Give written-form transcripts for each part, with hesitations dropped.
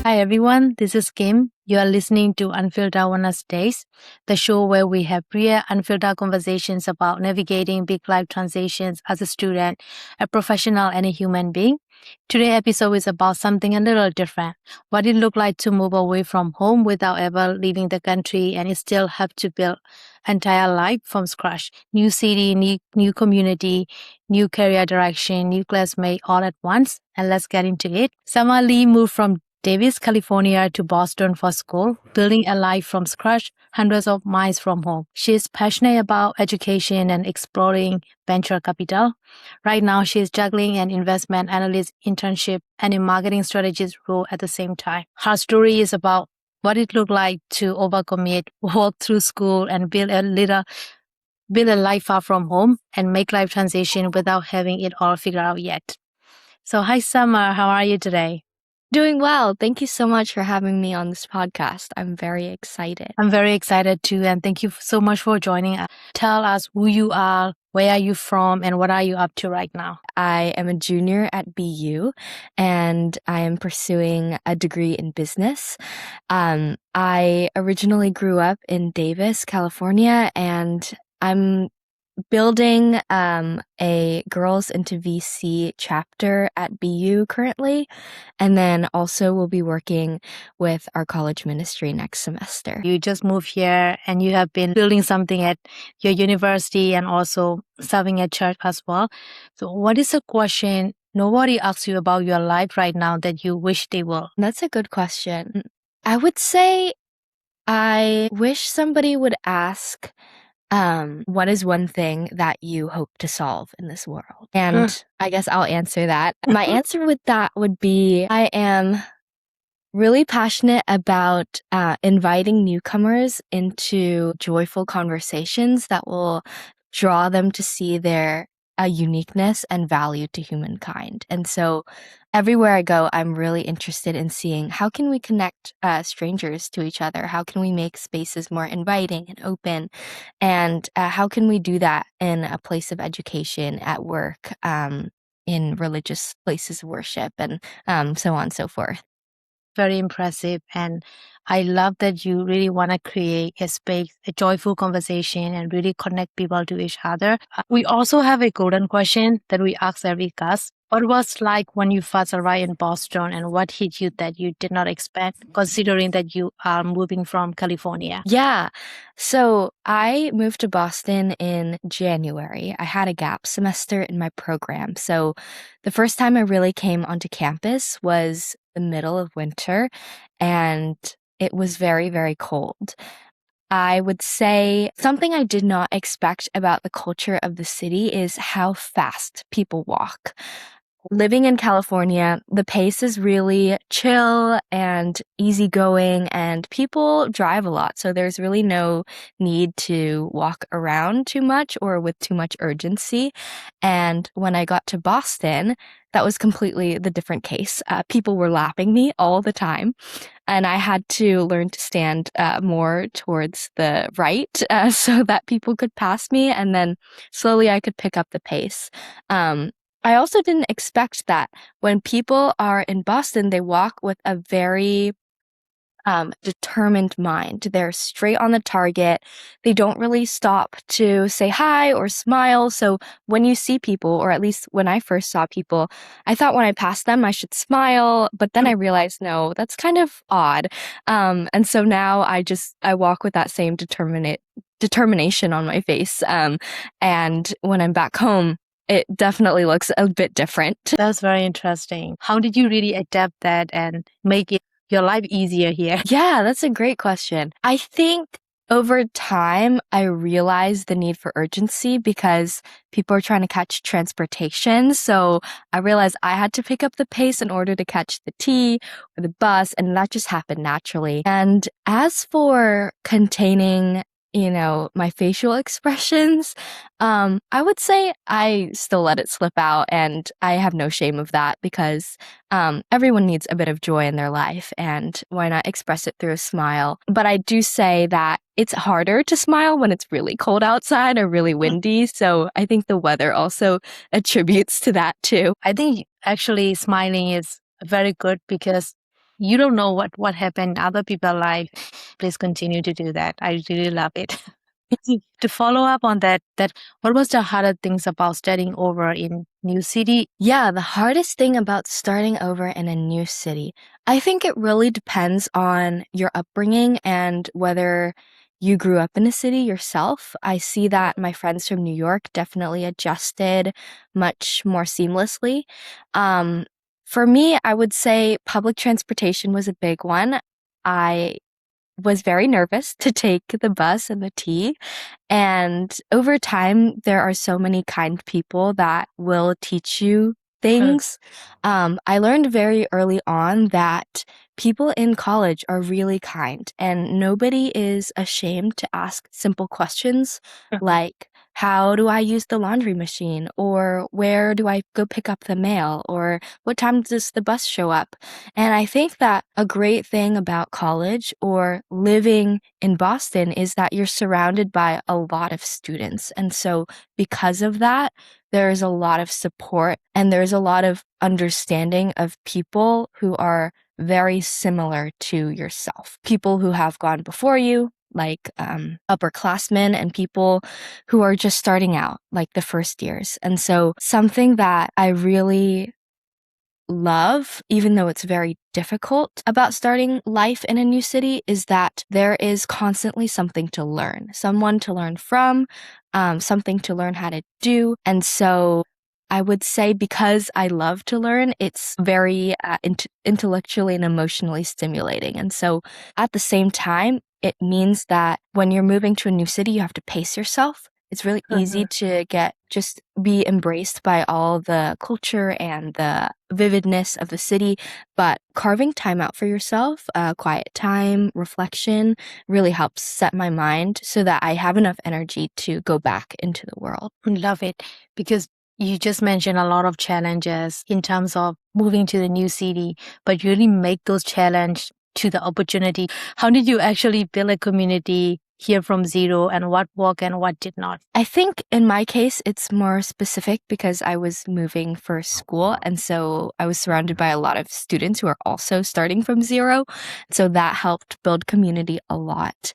Hi everyone, this is Kim. You are listening to Unfiltered Wednesdays, the show where we have real, unfiltered conversations about navigating big life transitions as a student, a professional, and a human being. Today's episode is about something a little different. What it looked like to move away from home without ever leaving the country and still have to build entire life from scratch. New city, new community, new career direction, new classmate all at once. And let's get into it. Summer Lee moved from Davis, California to Boston for school, building a life from scratch, hundreds of miles from home. She is passionate about education and exploring venture capital. Right now, she is juggling an investment analyst internship and a marketing strategist role at the same time. Her story is about what it looked like to overcommit, walk through school, and build a life far from home and make life transition without having it all figured out yet. So, hi Summer, how are you today? Doing well. Thank you so much for having me on this podcast. I'm very excited. I'm very excited too, and thank you so much for joining us. Tell us who you are, where are you from, and what are you up to right now? I am a junior at BU, and I am pursuing a degree in business. I originally grew up in Davis, California, and I'm building a Girls into VC chapter at BU currently, and then also will be working with our college ministry next semester. You just moved here and you have been building something at your university and also serving at church as well. So what is a question nobody asks you about your life right now that you wish they will? That's a good question. I would say I wish somebody would ask, what is one thing that you hope to solve in this world? And I guess I'll answer that. My answer with that would be I am really passionate about inviting newcomers into joyful conversations that will draw them to see their uniqueness and value to humankind. And so everywhere I go, I'm really interested in seeing how can we connect strangers to each other? How can we make spaces more inviting and open? And how can we do that in a place of education, at work, in religious places of worship, and so on and so forth. Very impressive. And I love that you really want to create a space, a joyful conversation, and really connect people to each other. We also have a golden question that we ask every guest. What was like when you first arrived in Boston, and what hit you that you did not expect, considering that you are moving from California? Yeah. So I moved to Boston in January. I had a gap semester in my program. So the first time I really came onto campus was the middle of winter, and it was very, very cold. I would say something I did not expect about the culture of the city is how fast people walk. Living in California, the pace is really chill and easygoing, and people drive a lot. So there's really no need to walk around too much or with too much urgency. And when I got to Boston, that was completely the different case. People were lapping me all the time, and I had to learn to stand more towards the right so that people could pass me, and then slowly I could pick up the pace. I also didn't expect that when people are in Boston, they walk with a very determined mind. They're straight on the target. They don't really stop to say hi or smile. So when you see people, or at least when I first saw people, I thought when I passed them, I should smile. But then I realized, no, that's kind of odd. And so now I walk with that same determination on my face. And when I'm back home, it definitely looks a bit different. That's very interesting. How did you really adapt that and make your life easier here? Yeah, that's a great question. I think over time, I realized the need for urgency because people are trying to catch transportation. So I realized I had to pick up the pace in order to catch the T or the bus, and that just happened naturally. And as for containing my facial expressions, I would say I still let it slip out, and I have no shame of that because everyone needs a bit of joy in their life, and why not express it through a smile? But I do say that it's harder to smile when it's really cold outside or really windy, so I think the weather also attributes to that too. I think actually smiling is very good because you don't know what happened in other people's life. Please continue to do that. I really love it. To follow up on that, what was the harder things about starting over in new city? Yeah, the hardest thing about starting over in a new city, I think it really depends on your upbringing and whether you grew up in a city yourself. I see that my friends from New York definitely adjusted much more seamlessly. Um, for me, I would say public transportation was a big one. I was very nervous to take the bus and the T. And over time, there are so many kind people that will teach you things. I learned very early on that people in college are really kind and nobody is ashamed to ask simple questions like, how do I use the laundry machine? Or where do I go pick up the mail? Or what time does the bus show up? And I think that a great thing about college or living in Boston is that you're surrounded by a lot of students. And so because of that, there's a lot of support and there's a lot of understanding of people who are very similar to yourself. People who have gone before you, like upperclassmen, and people who are just starting out, like the first years. And so something that I really love, even though it's very difficult about starting life in a new city, is that there is constantly something to learn, someone to learn from, something to learn how to do. And so I would say because I love to learn, it's very intellectually and emotionally stimulating. And so at the same time, it means that when you're moving to a new city, you have to pace yourself. It's really easy to just be embraced by all the culture and the vividness of the city, but carving time out for yourself, quiet time, reflection, really helps set my mind so that I have enough energy to go back into the world. Love it, because you just mentioned a lot of challenges in terms of moving to the new city, but you really make those challenges to the opportunity. How did you actually build a community here from zero, and what worked and what did not? I think in my case, it's more specific because I was moving for school. And so I was surrounded by a lot of students who are also starting from zero. So that helped build community a lot.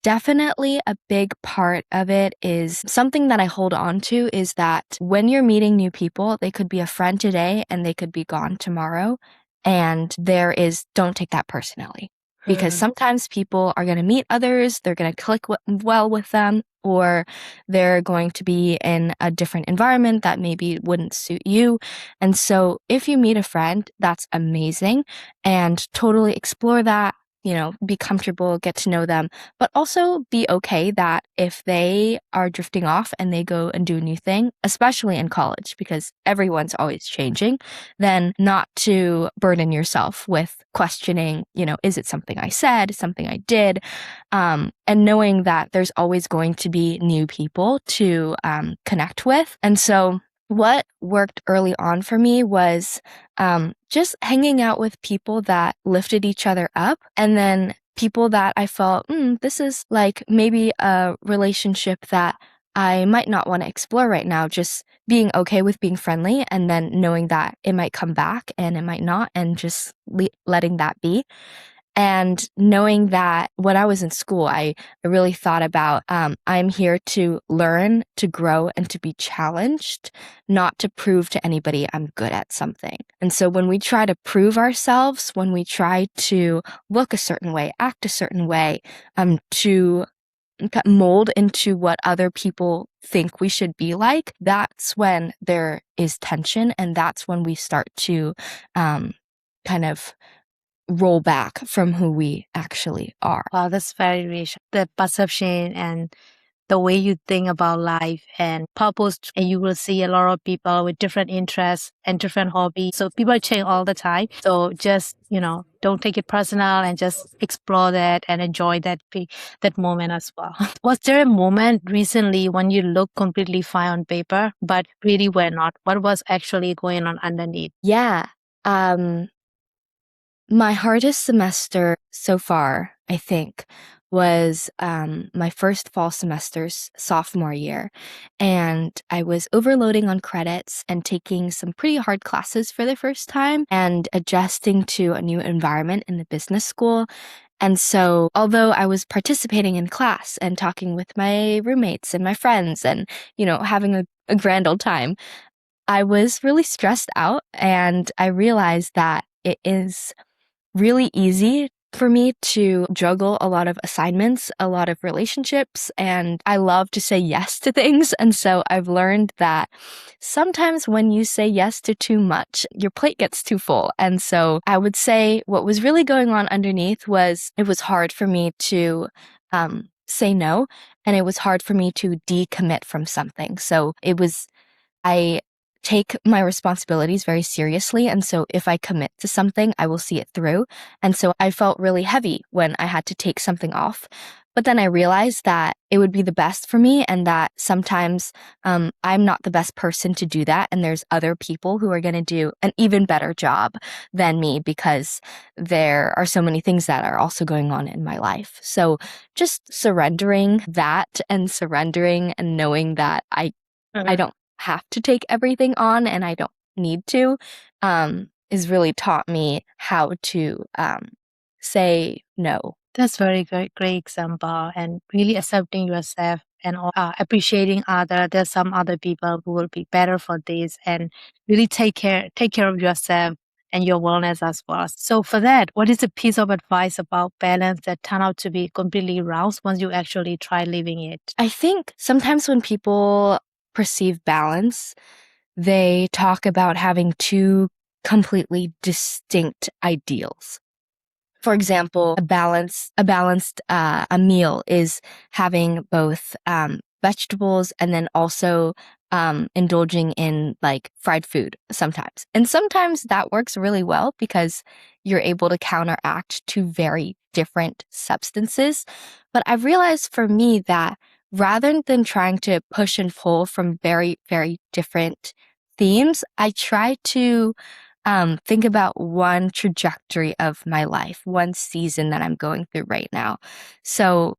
Definitely a big part of it is something that I hold on to is that when you're meeting new people, they could be a friend today and they could be gone tomorrow. And don't take that personally. Because sometimes people are going to meet others, they're going to click well with them, or they're going to be in a different environment that maybe wouldn't suit you. And so if you meet a friend, that's amazing, and totally explore that, be comfortable, get to know them, but also be okay that if they are drifting off and they go and do a new thing, especially in college, because everyone's always changing, then not to burden yourself with questioning, is it something I said, something I did? And knowing that there's always going to be new people to connect with. And so what worked early on for me was just hanging out with people that lifted each other up, and then people that I felt, this is like maybe a relationship that I might not want to explore right now, just being okay with being friendly and then knowing that it might come back and it might not, and just letting that be. And knowing that when I was in school, I really thought about I'm here to learn, to grow, and to be challenged, not to prove to anybody I'm good at something. And so when we try to prove ourselves, when we try to look a certain way, act a certain way, to mold into what other people think we should be like, that's when there is tension, and that's when we start to kind of roll back from who we actually are. Wow, that's very rich. The perception and the way you think about life and purpose, and you will see a lot of people with different interests and different hobbies. So people change all the time. So just, don't take it personal and just explore that and enjoy that moment as well. Was there a moment recently when you look completely fine on paper, but really were not? What was actually going on underneath? Yeah. My hardest semester so far, I think, was my first fall semester's sophomore year. And I was overloading on credits and taking some pretty hard classes for the first time and adjusting to a new environment in the business school. And so, although I was participating in class and talking with my roommates and my friends and, having a grand old time, I was really stressed out, and I realized that it is really easy for me to juggle a lot of assignments, a lot of relationships, and I love to say yes to things. And so I've learned that sometimes when you say yes to too much, your plate gets too full. And so I would say what was really going on underneath was it was hard for me to say no, and it was hard for me to decommit from something. So I take my responsibilities very seriously. And so if I commit to something, I will see it through. And so I felt really heavy when I had to take something off. But then I realized that it would be the best for me, and that sometimes I'm not the best person to do that. And there's other people who are going to do an even better job than me, because there are so many things that are also going on in my life. So just surrendering that, and surrendering and knowing that I don't have to take everything on, and I don't need to, is really taught me how to say no. That's very great example, and really accepting yourself and appreciating other. There's some other people who will be better for this, and really take care of yourself and your wellness as well. So for that, what is a piece of advice about balance that turned out to be completely wrong once you actually try living it? I think sometimes when people perceive balance, they talk about having two completely distinct ideals. For example, a meal is having both vegetables and then also indulging in like fried food sometimes. And sometimes that works really well because you're able to counteract two very different substances. But I've realized for me that rather than trying to push and pull from very, very different themes, I try to think about one trajectory of my life, one season that I'm going through right now. So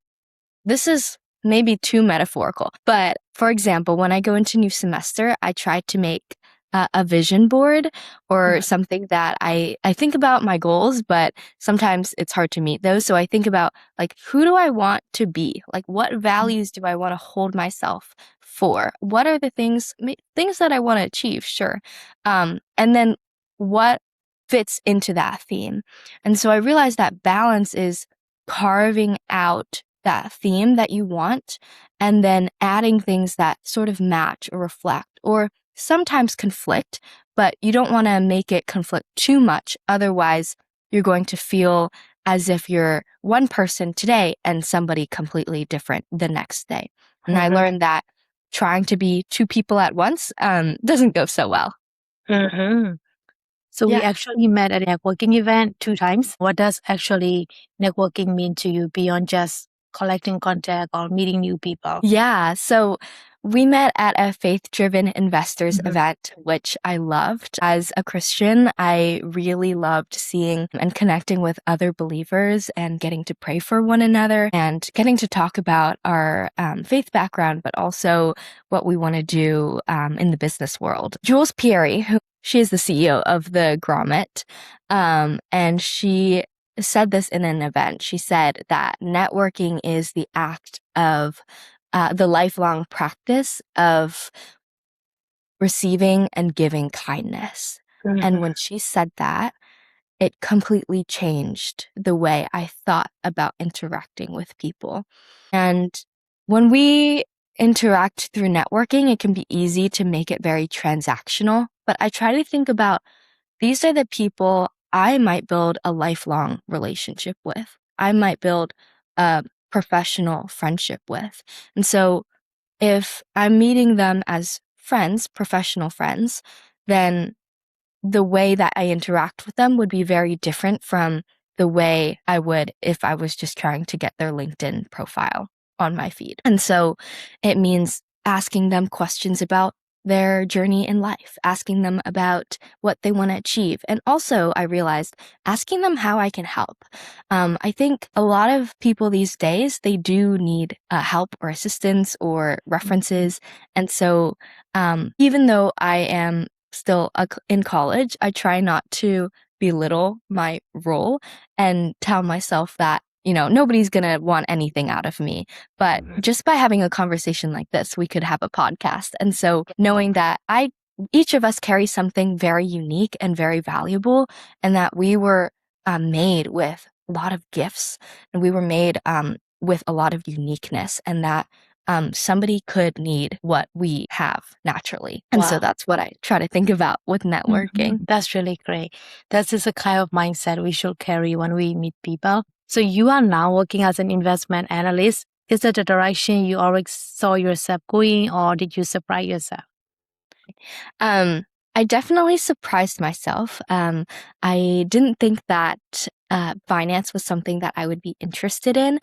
this is maybe too metaphorical, but for example, when I go into new semester, I try to make a vision board or something that I think about my goals, but sometimes it's hard to meet those. So I think about like, who do I want to be? Like, what values do I want to hold myself for? What are the things that I want to achieve? Sure. And then what fits into that theme? And so I realized that balance is carving out that theme that you want and then adding things that sort of match or reflect or sometimes conflict, but you don't want to make it conflict too much. Otherwise, you're going to feel as if you're one person today and somebody completely different the next day. And I learned that trying to be two people at once doesn't go so well. So we actually met at a networking event 2 times. What does actually networking mean to you beyond just collecting contact or meeting new people? Yeah. So we met at a faith-driven investors event, which I loved. As a Christian, I really loved seeing and connecting with other believers and getting to pray for one another and getting to talk about our faith background, but also what we want to do in the business world. Jules Pieri, she is the CEO of the Grommet, and she said this in an event. She said that networking is the act of the lifelong practice of receiving and giving kindness. And when she said that, it completely changed the way I thought about interacting with people. And when we interact through networking, it can be easy to make it very transactional. But I try to think about these are the people I might build a lifelong relationship with. I might build a professional friendship with. And so if I'm meeting them as friends, professional friends, then the way that I interact with them would be very different from the way I would if I was just trying to get their LinkedIn profile on my feed. And so it means asking them questions about their journey in life, asking them about what they want to achieve. And also, I realized asking them how I can help. I think a lot of people these days, they do need help or assistance or references. And so even though I am still in college, I try not to belittle my role and tell myself that, nobody's going to want anything out of me. But just by having a conversation like this, we could have a podcast. And so knowing that each of us carry something very unique and very valuable, and that we were made with a lot of gifts, and we were made with a lot of uniqueness, and that somebody could need what we have naturally. And so that's what I try to think about with networking. That's really great. That is a kind of mindset we should carry when we meet people. So you are now working as an investment analyst. Is that the direction you already saw yourself going, or did you surprise yourself? I definitely surprised myself. I didn't think that finance was something that I would be interested in,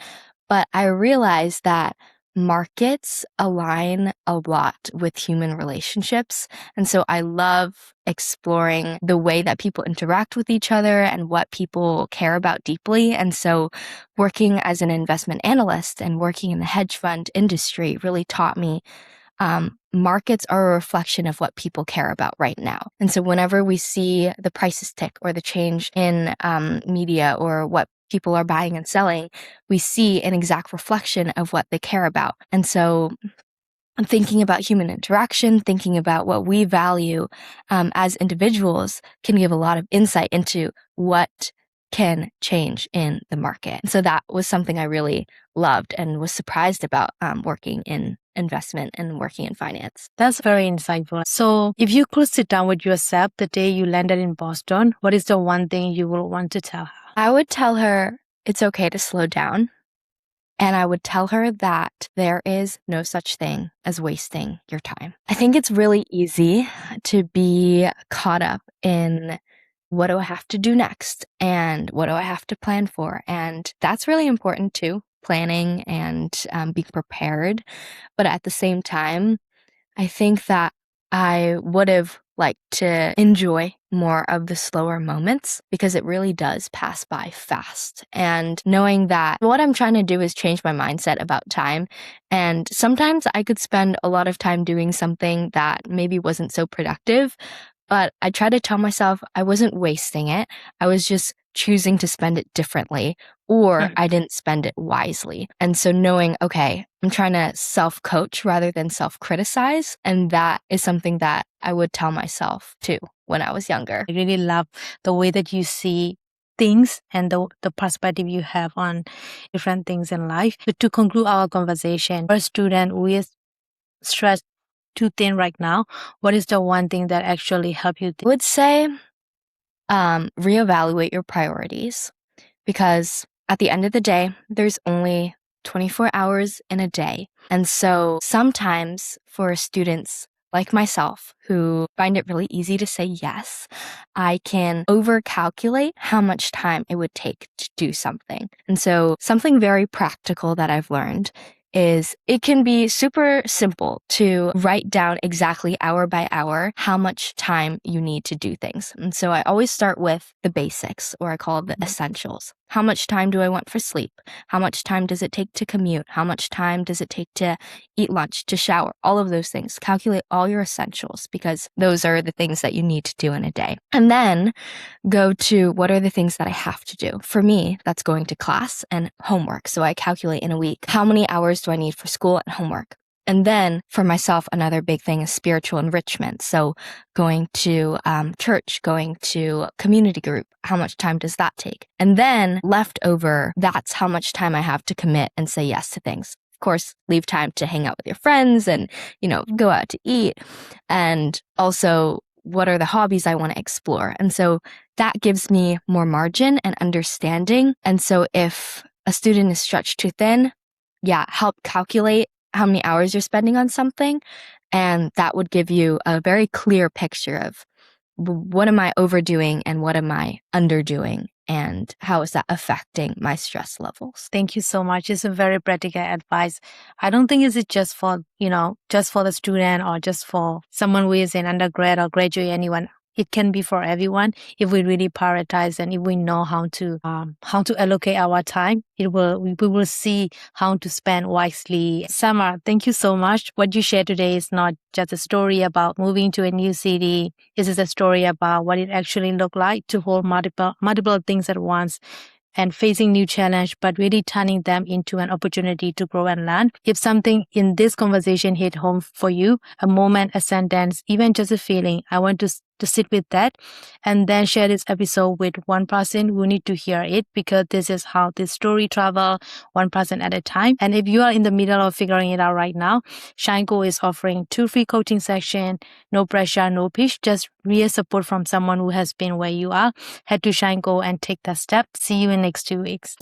but I realized that markets align a lot with human relationships. And so I love exploring the way that people interact with each other and what people care about deeply. And so working as an investment analyst and working in the hedge fund industry really taught me markets are a reflection of what people care about right now. And so whenever we see the prices tick or the change in media or what people are buying and selling, we see an exact reflection of what they care about. And so I'm thinking about human interaction, thinking about what we value as individuals can give a lot of insight into what can change in the market. So that was something I really loved and was surprised about working in investment and working in finance. That's very insightful. So if you could sit down with yourself the day you landed in Boston, what is the one thing you will want to tell her? I would tell her it's okay to slow down. And I would tell her that there is no such thing as wasting your time. I think it's really easy to be caught up in what do I have to do next? And what do I have to plan for? And that's really important too, planning and being prepared. But at the same time, I think that I would have liked to enjoy more of the slower moments because it really does pass by fast. And knowing that what I'm trying to do is change my mindset about time. And sometimes I could spend a lot of time doing something that maybe wasn't so productive, but I try to tell myself I wasn't wasting it. I was just choosing to spend it differently, or I didn't spend it wisely. And so knowing, okay, I'm trying to self-coach rather than self-criticize. And that is something that I would tell myself too when I was younger. I really love the way that you see things and the perspective you have on different things in life. But to conclude our conversation, for a student who is stressed too thin right now, what is the one thing that actually helped you? I would say reevaluate your priorities, because at the end of the day, there's only 24 hours in a day. And so sometimes for students like myself who find it really easy to say yes, I can overcalculate how much time it would take to do something. And so something very practical that I've learned is it can be super simple to write down exactly hour by hour how much time you need to do things. And so I always start with the basics, or I call it the essentials. How much time do I want for sleep? How much time does it take to commute? How much time does it take to eat lunch, to shower? All of those things. Calculate all your essentials, because those are the things that you need to do in a day. And then go to what are the things that I have to do. For me, that's going to class and homework. So I calculate in a week, how many hours do I need for school and homework? And then for myself, another big thing is spiritual enrichment. So going to church, going to community group, how much time does that take? And then leftover, that's how much time I have to commit and say yes to things. Of course, leave time to hang out with your friends and, go out to eat. And also, what are the hobbies I want to explore? And so that gives me more margin and understanding. And so if a student is stretched too thin, help calculate how many hours you're spending on something. And that would give you a very clear picture of what am I overdoing and what am I underdoing? And how is that affecting my stress levels? Thank you so much. It's a very practical advice. I don't think it's just for, just for the student or just for someone who is in undergrad or graduate, anyone. It can be for everyone if we really prioritize and if we know how to allocate our time. We will see how to spend wisely. Summer, thank you so much. What you shared today is not just a story about moving to a new city. This is a story about what it actually looked like to hold multiple things at once and facing new challenge, but really turning them into an opportunity to grow and learn. If something in this conversation hit home for you, a moment, a sentence, even just a feeling, I want to sit with that and then share this episode with one person who need to hear it, because this is how this story travel, one person at a time. And if you are in the middle of figuring it out right now, Shanko is offering 2 free coaching sessions, no pressure, no pitch, just real support from someone who has been where you are. Head to Shanko and take that step. See you in next 2 weeks.